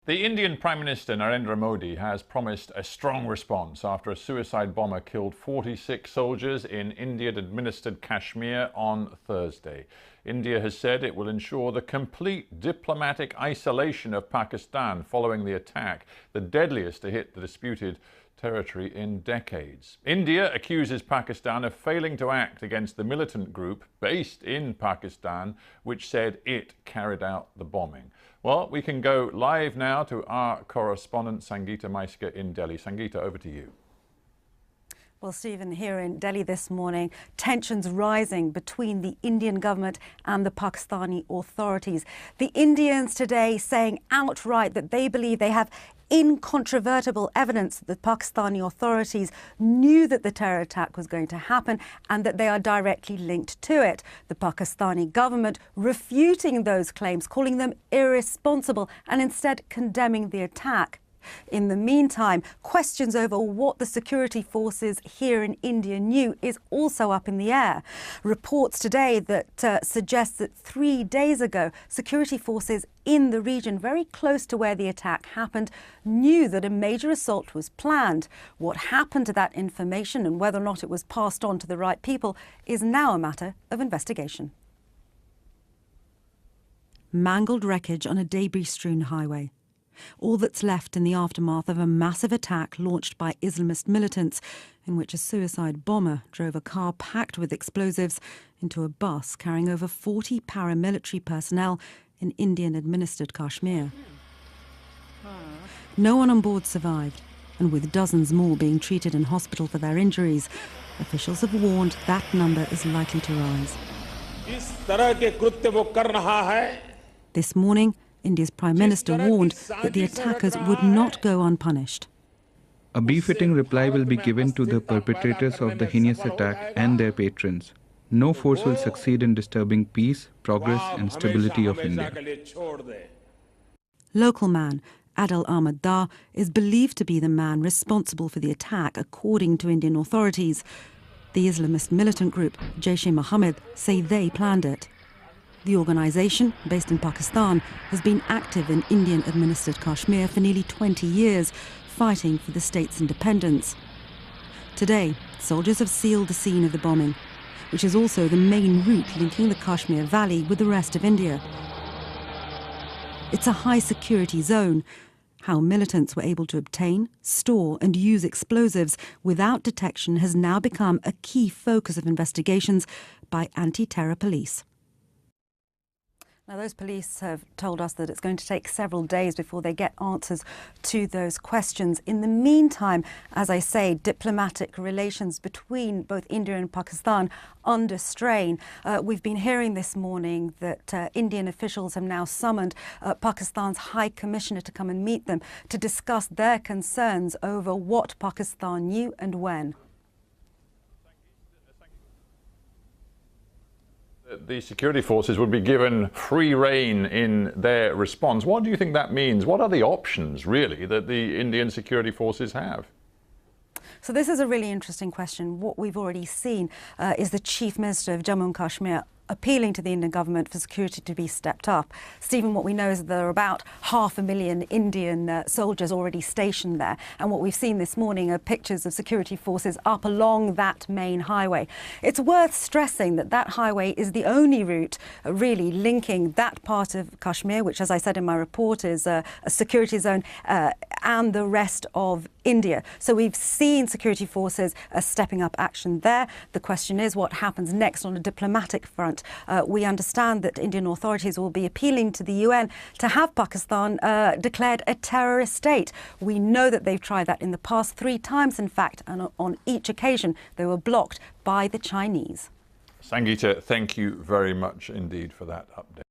The Indian Prime Minister Narendra Modi has promised a strong response after a suicide bomber killed 46 soldiers in Indian-administered Kashmir on Thursday. India has said it will ensure the complete diplomatic isolation of Pakistan following the attack, the deadliest to hit the disputed territory in decades. India accuses Pakistan of failing to act against the militant group based in Pakistan, which said it carried out the bombing. Well, we can go live now to our correspondent Sangeeta Maiska in Delhi. Sangeeta, over to you. Well, Stephen, here in Delhi this morning, tensions rising between the Indian government and the Pakistani authorities. The Indians today saying outright that they believe they have incontrovertible evidence that the Pakistani authorities knew that the terror attack was going to happen and that they are directly linked to it. The Pakistani government refuting those claims, calling them irresponsible and instead condemning the attack. In the meantime, questions over what the security forces here in India knew is also up in the air. Reports today that suggest that 3 days ago, security forces in the region very close to where the attack happened knew that a major assault was planned. What happened to that information and whether or not it was passed on to the right people is now a matter of investigation. Mangled wreckage on a debris-strewn highway. All that's left in the aftermath of a massive attack launched by Islamist militants in which a suicide bomber drove a car packed with explosives into a bus carrying over 40 paramilitary personnel in Indian-administered Kashmir. No one on board survived, and with dozens more being treated in hospital for their injuries, officials have warned that number is likely to rise. This morning, India's Prime Minister warned that the attackers would not go unpunished. A befitting reply will be given to the perpetrators of the heinous attack and their patrons. No force will succeed in disturbing peace, progress and stability of India. Local man Adil Ahmed Dar is believed to be the man responsible for the attack, according to Indian authorities. The Islamist militant group Jaish-e-Mohammed say they planned it. The organisation, based in Pakistan, has been active in Indian-administered Kashmir for nearly 20 years, fighting for the state's independence. Today, soldiers have sealed the scene of the bombing, which is also the main route linking the Kashmir Valley with the rest of India. It's a high-security zone. How militants were able to obtain, store and use explosives without detection has now become a key focus of investigations by anti-terror police. Now, those police have told us that it's going to take several days before they get answers to those questions. In the meantime, as I say, diplomatic relations between both India and Pakistan under strain. We've been hearing this morning that Indian officials have now summoned Pakistan's High Commissioner to come and meet them to discuss their concerns over what Pakistan knew and when. The security forces would be given free rein in their response. What do you think that means? What are the options, really, that the Indian security forces have? So this is a really interesting question. What we've already seen is the Chief Minister of Jammu and Kashmir appealing to the Indian government for security to be stepped up. Stephen, what we know is that there are about 500,000 Indian soldiers already stationed there. And what we've seen this morning are pictures of security forces up along that main highway. It's worth stressing that that highway is the only route really linking that part of Kashmir, which, as I said in my report, is a security zone, and the rest of India. So we've seen security forces stepping up action there. The question is what happens next on a diplomatic front. We understand that Indian authorities will be appealing to the UN to have Pakistan declared a terrorist state. We know that they've tried that in the past 3 times, in fact, and on each occasion they were blocked by the Chinese. Sangeeta, thank you very much indeed for that update.